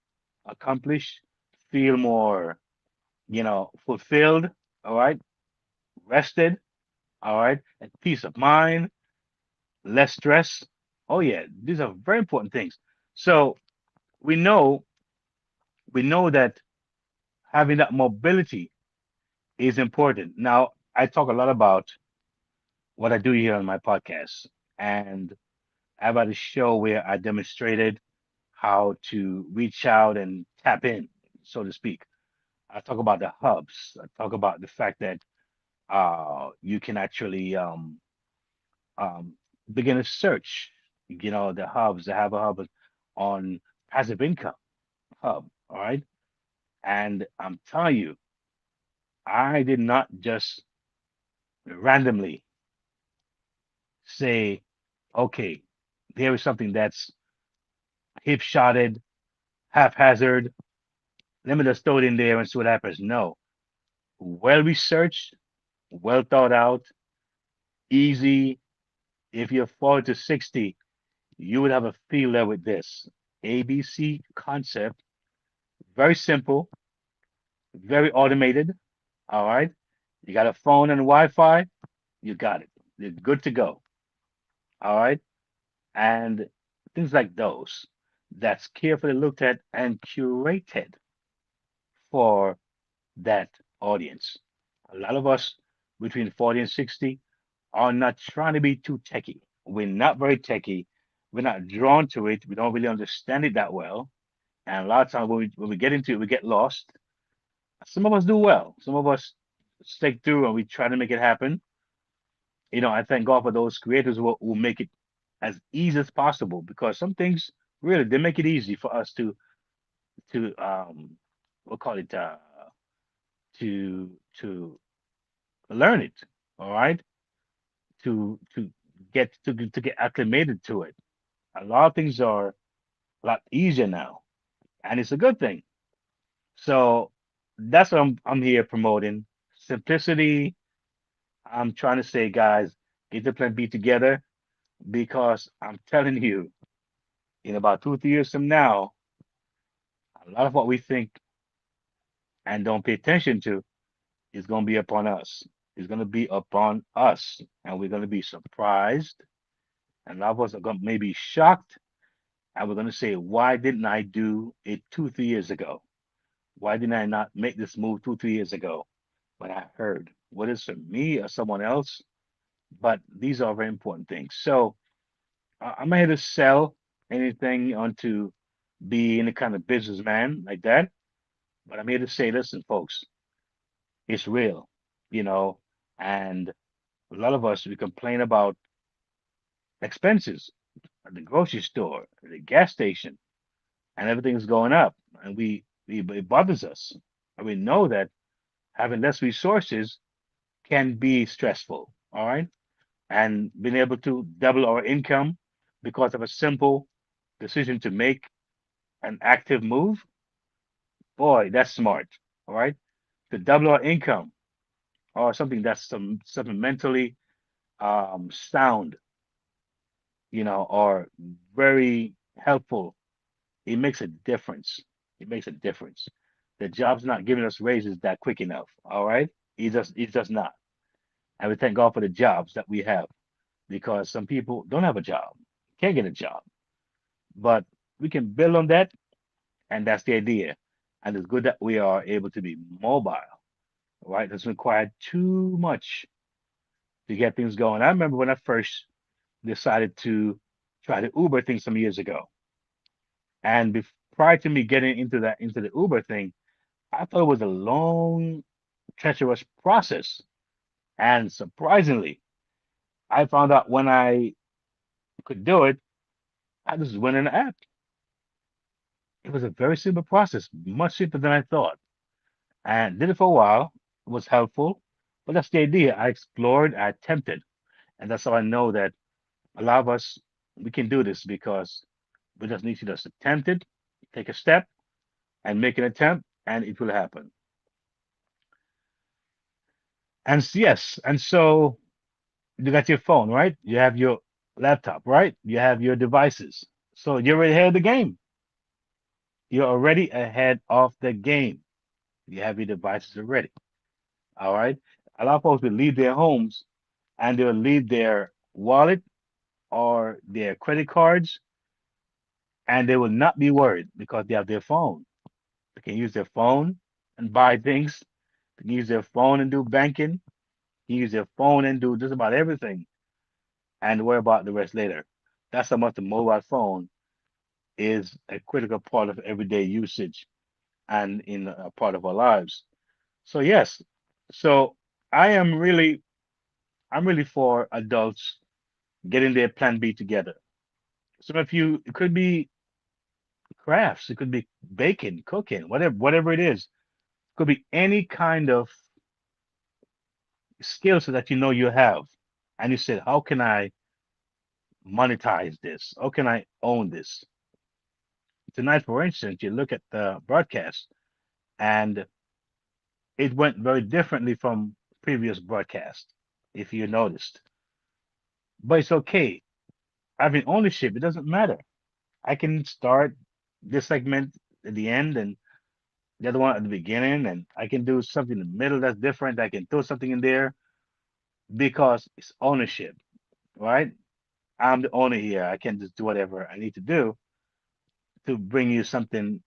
accomplished, feel more, fulfilled, all right, rested, all right, and peace of mind, less stress. Oh yeah, these are very important things. So we know we know that having that mobility is important. Now, I talk a lot about what I do here on my podcast, and I have had a show where I demonstrated how to reach out and tap in, so to speak. I talk about the hubs. I talk about the fact that you can actually um, begin a search. The hubs. They have a hub on passive income hub. All right. And I'm telling you, I did not just randomly say, okay, there is something that's hip shotted, haphazard. Let me just throw it in there and see what happens. No, well researched, well thought out, easy. If you're 40 to 60, you would have a feel there with this ABC concept. Very simple, very automated. All right. You got a phone and Wi-Fi, you got it. You're good to go. All right. And things like those that's carefully looked at and curated for that audience. A lot of us between 40 and 60 are not trying to be too techy. We're not very techy. We're not drawn to it. We don't really understand it that well. And a lot of times when we get into it, we get lost. Some of us do well. Some of us stick through and we try to make it happen. I thank God for those creators who make it as easy as possible because some things really they make it easy for us to we'll call it to learn it. All right, to get acclimated to it. A lot of things are a lot easier now, and it's a good thing. So that's what I'm here promoting simplicity. I'm trying to say, guys, get the plan B together because I'm telling you, in about 2 3 years from now, a lot of what we think and don't pay attention to is going to be upon us. It's going to be upon us, and we're going to be surprised. And a lot of us are going to maybe shocked, and we're going to say, why didn't I do it 2, 3 years ago? Why didn't I not make this move 2, 3 years ago when I heard what is for me or someone else? But these are very important things. So I'm not here to sell anything onto be any kind of businessman like that. But I'm here to say, listen, folks, it's real, you know, and a lot of us we complain about expenses at the grocery store, at the gas station, and everything's going up, and we it bothers us, and we know that having less resources can be stressful. All right, and being able to double our income because of a simple decision to make an active move, boy, that's smart. All right, to double our income or something that's something mentally sound, or very helpful. It makes a difference. It makes a difference. The job's not giving us raises that quick enough. All right, it does not. And we thank God for the jobs that we have because some people don't have a job, can't get a job, but we can build on that, and that's the idea. And it's good that we are able to be mobile. Right, it doesn't require too much to get things going. I remember when I first decided to try the Uber thing some years ago. And prior to me getting into the Uber thing, I thought it was a long, treacherous process. And surprisingly, I found out when I could do it, I just went in the app. It was a very simple process, much simpler than I thought. And did it for a while. It was helpful. But that's the idea. I explored, I attempted. And that's how I know that a lot of us, we can do this because we just need to just attempt it, take a step, and make an attempt, and it will happen. And yes, and so you got your phone, right? You have your laptop, right? You have your devices. So you're already ahead of the game. You're already ahead of the game. You have your devices already. All right. A lot of folks will leave their homes and they'll leave their wallet or their credit cards, and they will not be worried because they have their phone. They can use their phone and buy things. They can use their phone and do banking. They can use their phone and do just about everything and worry about the rest later. That's how much the mobile phone is a critical part of everyday usage and in a part of our lives. So yes, so I am really, I'm really for adults getting their plan B together. Some of you, it could be crafts, it could be baking, cooking, whatever it is. It could be any kind of skills that you know you have. And you said, how can I monetize this? How can I own this? Tonight, for instance, you look at the broadcast and it went very differently from previous broadcasts, if you noticed. But it's okay. Having ownership, it doesn't matter. I can start this segment at the end and the other one at the beginning, and I can do something in the middle that's different. I can throw something in there because it's ownership, right? I'm the owner here. I can just do whatever I need to do to bring you something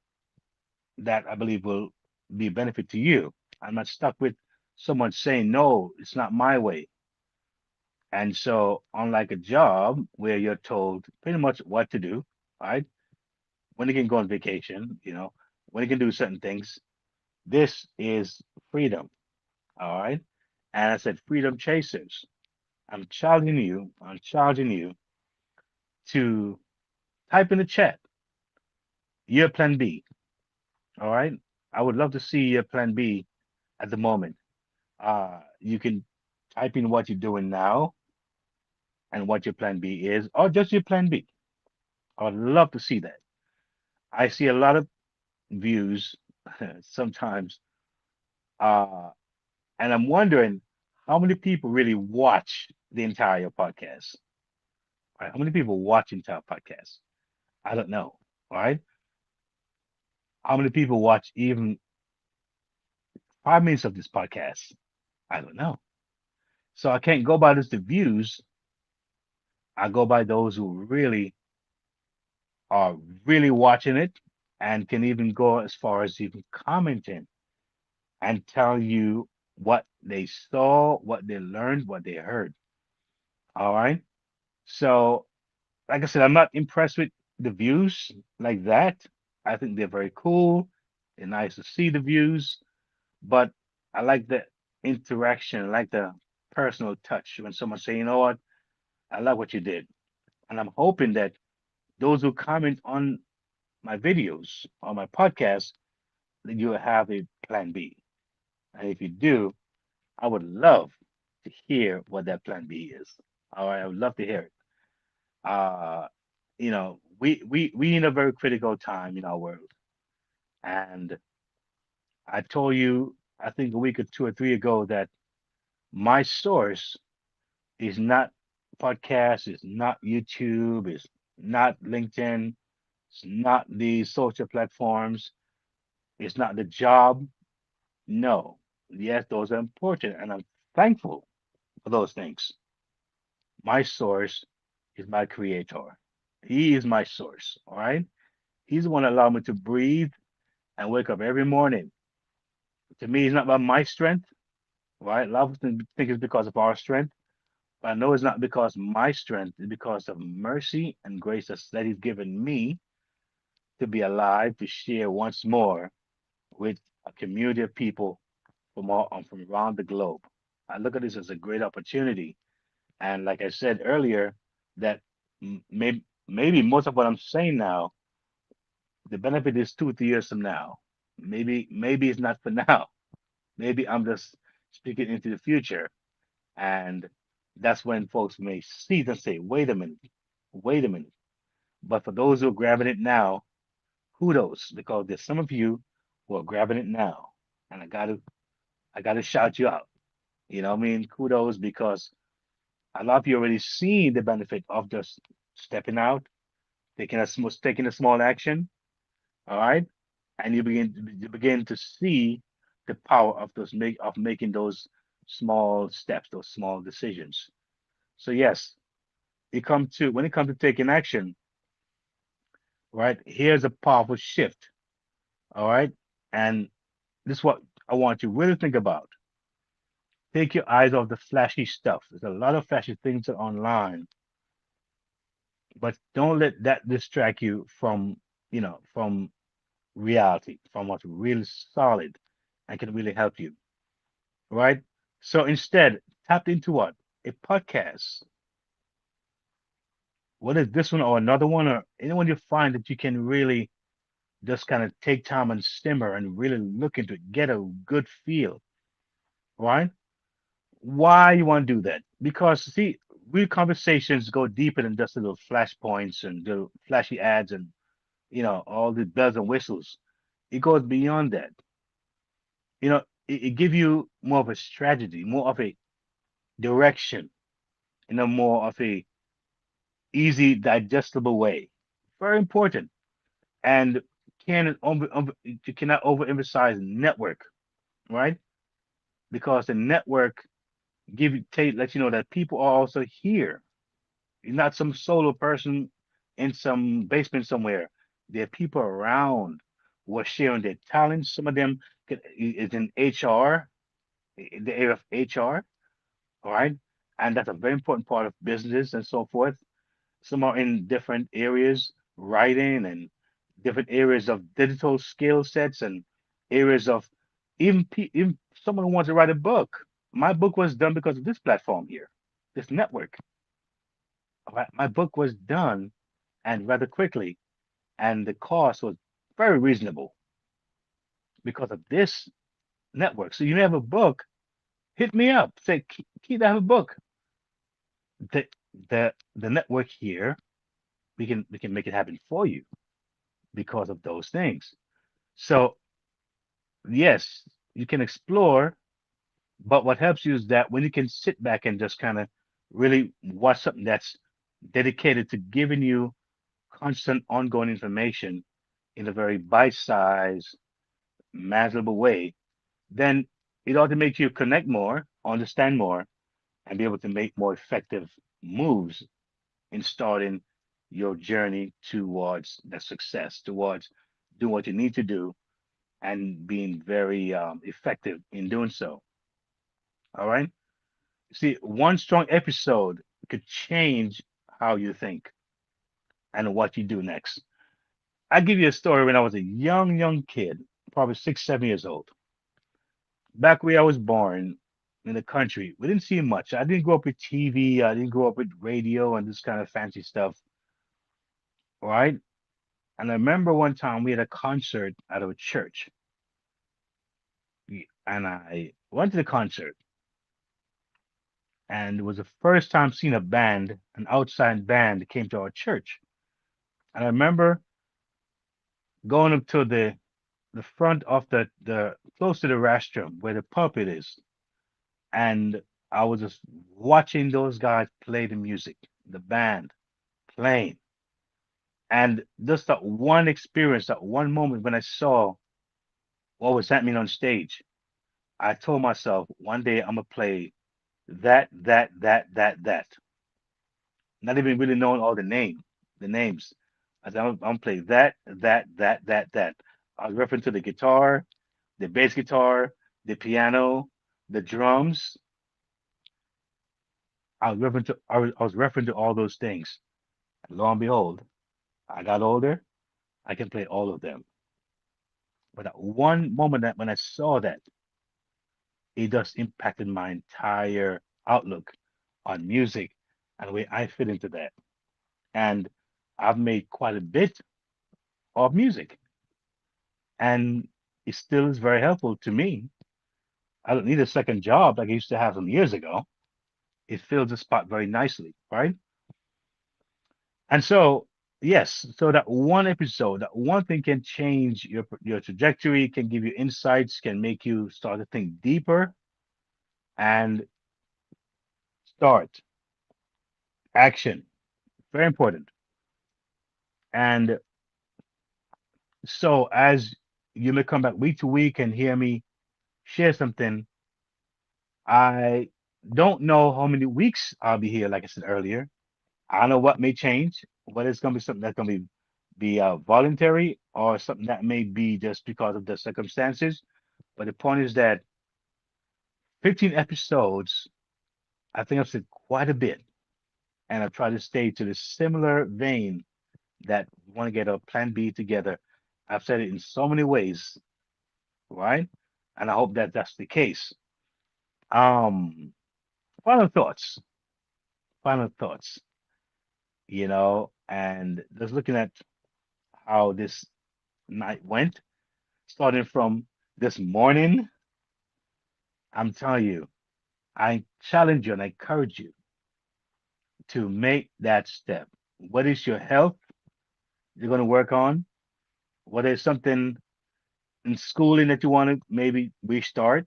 that I believe will be a benefit to you. I'm not stuck with someone saying, no, it's not my way. And so, unlike a job where you're told pretty much what to do, right? When you can go on vacation, when you can do certain things, this is freedom, all right? And I said, freedom chasers. I'm challenging you to type in the chat your plan B, all right? I would love to see your plan B at the moment. You can type in what you're doing now and what your plan B is, or just your plan B. I would love to see that. I see a lot of views sometimes, uh, and I'm wondering how many people really watch the entire podcast. Right? How many people watch the entire podcast? I don't know. All right. How many people watch even 5 minutes of this podcast? I don't know. So I can't go by just the views I go by those who really are really watching it and can even go as far as even commenting and tell you what they saw, what they learned, what they heard. All right. So, like I said, I'm not impressed with the views like that. I think they're very cool. They're nice to see the views, but I like the interaction, I like the personal touch when someone say, you know what, I like what you did. And I'm hoping that those who comment on my videos or my podcast, that you have a plan B. And if you do, I would love to hear what that plan B is. All right, I would love to hear it. Uh, we in a very critical time in our world, and I told you, I think a week or two or three ago that my source is not podcast, is not YouTube, is not LinkedIn, it's not the social platforms, it's not the job. No, yes, those are important, and I'm thankful for those things. My source is my creator. He is my source. All right. He's the one that allowed me to breathe and wake up every morning. To me, it's not about my strength, right? A lot of us think it's because of our strength, but I know it's not because of my strength. It's because of mercy and grace that He's given me to be alive to share once more with a community of people from around the globe. I look at this as a great opportunity, and like I said earlier, that maybe most of what I'm saying now, the benefit is 2 3 years from now. Maybe it's not for now. Maybe I'm just speaking into the future, and that's when folks may see it and say, wait a minute. But for those who are grabbing it now, kudos, because there's some of you who are grabbing it now. And I gotta shout you out. You know what I mean? Kudos because a lot of you already seen the benefit of just stepping out, taking a small action, all right? And you begin to see the power of making those small steps, those small decisions. So yes, when it comes to taking action, right? Here's a powerful shift. All right. And this is what I want you to really think about. Take your eyes off the flashy stuff. There's a lot of flashy things online, but don't let that distract you from reality, from what's really solid and can really help you. Right. So instead, tap into what? A podcast. Whether it's this one or another one or anyone you find that you can really just kind of take time and simmer and really look into it, get a good feel, right? Why you want to do that? Because see, real conversations go deeper than just little flashpoints and little flashy ads and all the bells and whistles. It goes beyond that. It gives you more of a strategy, more of a direction, in a more of a easy, digestible way. Very important. And you cannot overemphasize network, right? Because the network let you know that people are also here. You're not some solo person in some basement somewhere. There are people around who are sharing their talents. Some of them is in HR, in the area of HR, all right? And that's a very important part of business and so forth. Some are in different areas, writing and different areas of digital skill sets and areas of even someone who wants to write a book. My book was done because of this platform here, this network. All right, my book was done and rather quickly, and the cost was very reasonable because of this network. So you have a book, hit me up. Say, Keith, I have a book. The the network here, we can make it happen for you because of those things. So yes, you can explore, but what helps you is that when you can sit back and just kind of really watch something that's dedicated to giving you constant ongoing information in a very bite-sized, manageable way, then it ought to make you connect more, understand more, and be able to make more effective moves in starting your journey towards the success, towards doing what you need to do and being very effective in doing so. All right. See, one strong episode could change how you think and what you do next. I give you a story when I was a young kid, probably 6, 7 years old. Back where I was born in the country, we didn't see much. I didn't grow up with TV. I didn't grow up with radio and this kind of fancy stuff. All right. And I remember one time we had a concert at a church, and I went to the concert, and it was the first time seeing a band, an outside band, that came to our church. And I remember going up to the front of the close to the rostrum where the pulpit is, and I was just watching those guys play the music, the band playing, and just that one experience, that one moment when I saw what was happening on stage, I told myself one day I'm gonna play that. Not even really knowing all the names. I said I'm gonna play that. I was referring to the guitar, the bass guitar, the piano, the drums. I was referring to all those things. And lo and behold, I got older. I can play all of them. But at one moment that when I saw that, it just impacted my entire outlook on music and the way I fit into that. And I've made quite a bit of music, and it still is very helpful to me. I don't need a second job like I used to have some years ago. It fills the spot very nicely, right? And so, yes, so that one episode, that one thing can change your trajectory, can give you insights, can make you start to think deeper and start action. Very important. And so, as you may come back week to week and hear me share something, I don't know how many weeks I'll be here, like I said earlier. I don't know what may change, whether it's going to be something that's going to be voluntary or something that may be just because of the circumstances. But the point is that 15 episodes, I think I've said quite a bit, and I've tried to stay to the similar vein that we want to get a plan B together. I've said it in so many ways, right? And I hope that that's the case. Um, final thoughts, final thoughts, and just looking at how this night went, starting from this morning, I'm telling you, I challenge you and I encourage you to make that step. What is your health you're going to work on? What is something in schooling that you want to maybe restart?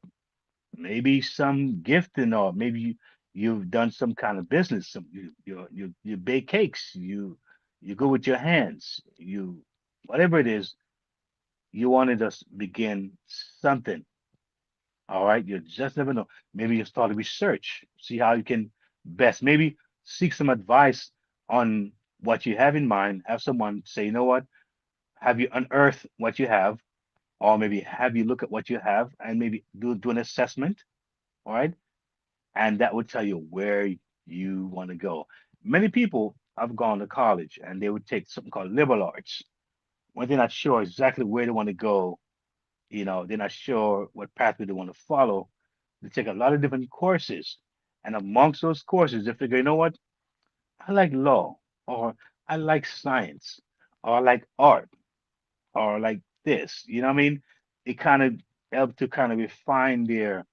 Maybe some gifting, or maybe you've done some kind of business. You bake cakes. You go with your hands. You whatever it is, you want to just begin something. All right, you just never know. Maybe you start a research, see how you can best. Maybe seek some advice on what you have in mind. Have someone say, you know what? Have you unearthed what you have, or maybe have you look at what you have and maybe do an assessment. All right, and that would tell you where you want to go. Many people have gone to college and they would take something called liberal arts when they're not sure exactly where they want to go. They're not sure what pathway they want to follow. They take a lot of different courses, and amongst those courses, they figure, you know what? I like law, or I like science, or I like art, or like this. You know what I mean? It kind of helps to kind of refine their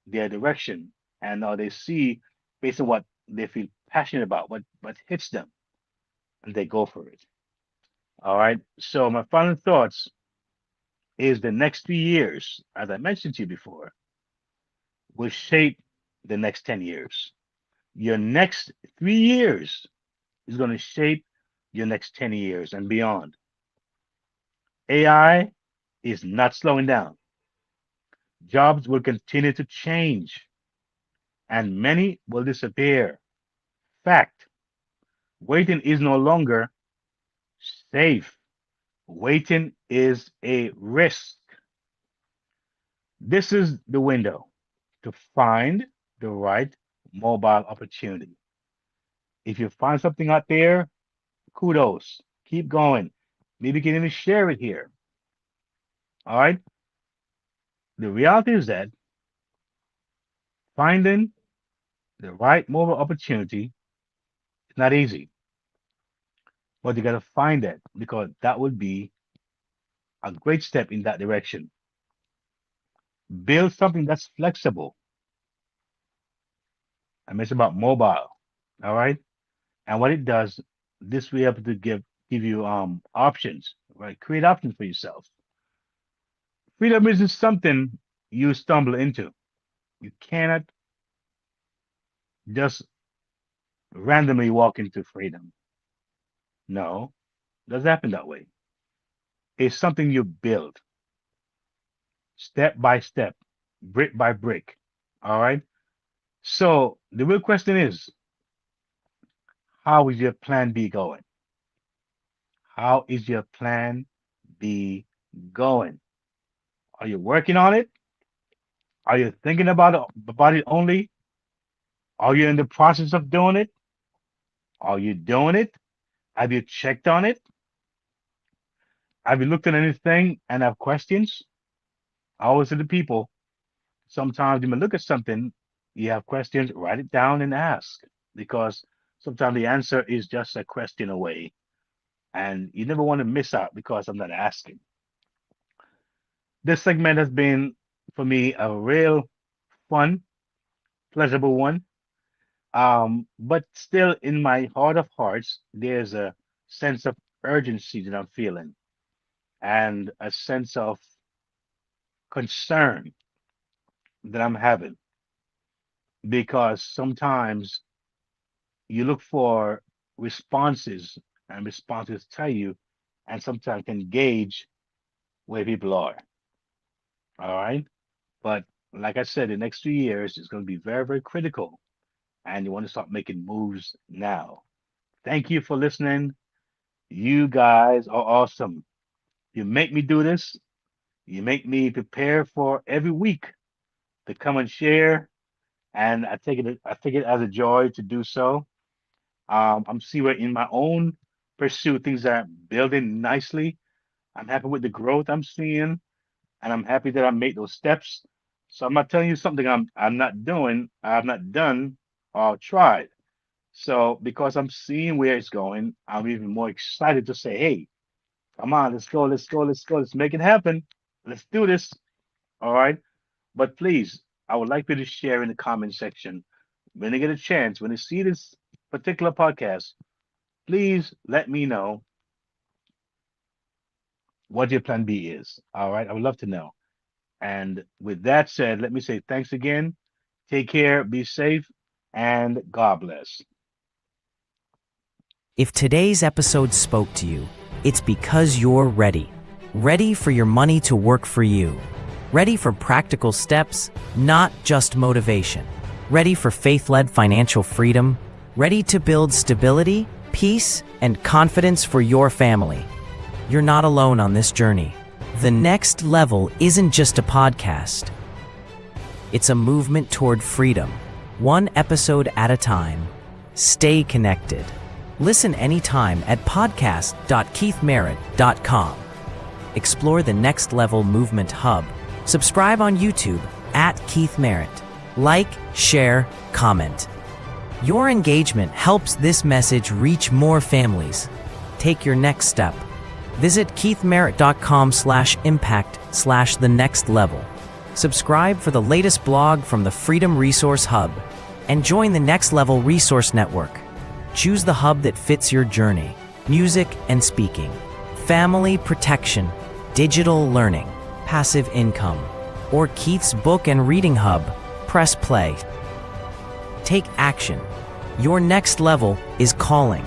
direction, and they see based on what they feel passionate about, what hits them, and they go for it. All right. So my final thoughts is the next 3 years, as I mentioned to you before, will shape the next 10 years. Your next 3 years is going to shape your next 10 years and beyond. AI is not slowing down. Jobs will continue to change and many will disappear. Fact. Waiting is no longer safe. Waiting is a risk. This is the window to find the right mobile opportunity. If you find something out there, kudos. Keep going. Maybe you can even share it here. All right. The reality is that finding the right mobile opportunity is not easy, but you got to find it because that would be a great step in that direction. Build something that's flexible. I mentioned about mobile. All right. And what it does, this will be able to give you options, right? Create options for yourself. Freedom isn't something you stumble into. You cannot just randomly walk into freedom. No, it doesn't happen that way. It's something you build step by step, brick by brick. All right. So the real question is, how is your plan B going? How is your plan B going? Are you working on it? Are you thinking about it only? Are you in the process of doing it? Are you doing it? Have you checked on it? Have you looked at anything and have questions? I always say to people, sometimes you may look at something, you have questions, write it down and ask because sometimes the answer is just a question away. And you never want to miss out because I'm not asking. This segment has been, for me, a real fun, pleasurable one. But still, in my heart of hearts, there's a sense of urgency that I'm feeling and a sense of concern that I'm having because sometimes you look for responses and responses tell you and sometimes can gauge where people are. All right. But like I said, the next 2 years is going to be very, very critical. And you want to start making moves now. Thank you for listening. You guys are awesome. You make me do this. You make me prepare for every week to come and share. And I take it as a joy to do so. I'm seeing where in my own pursuit things are building nicely. I'm happy with the growth I'm seeing, and I'm happy that I made those steps. So I'm not telling you something I'm not doing, I've not done or tried. So because I'm seeing where it's going, I'm even more excited to say, hey, come on, let's go, let's go, let's go, let's make it happen. Let's do this. All right. But please, I would like you to share in the comment section when you get a chance, when you see this particular podcast, please let me know what your plan B is. All right. I would love to know. And with that said, let me say thanks again. Take care, be safe, and God bless. If today's episode spoke to you, it's because you're ready. Ready for your money to work for you. Ready for practical steps, not just motivation. Ready for faith-led financial freedom. Ready to build stability, peace, and confidence for your family. You're not alone on this journey. The Next Level isn't just a podcast. It's a movement toward freedom, one episode at a time. Stay connected. Listen anytime at podcast.keithmerritt.com. Explore the Next Level Movement Hub. Subscribe on YouTube at Keith Merritt. Like, share, comment. Your engagement helps this message reach more families. Take your next step. Visit keithmerritt.com/impact/the next level. Subscribe for the latest blog from the Freedom Resource Hub and join the Next Level Resource Network. Choose the hub that fits your journey. Music and speaking, family protection, digital learning, passive income, or Keith's book and reading hub. Press play. Take action. Your next level is calling.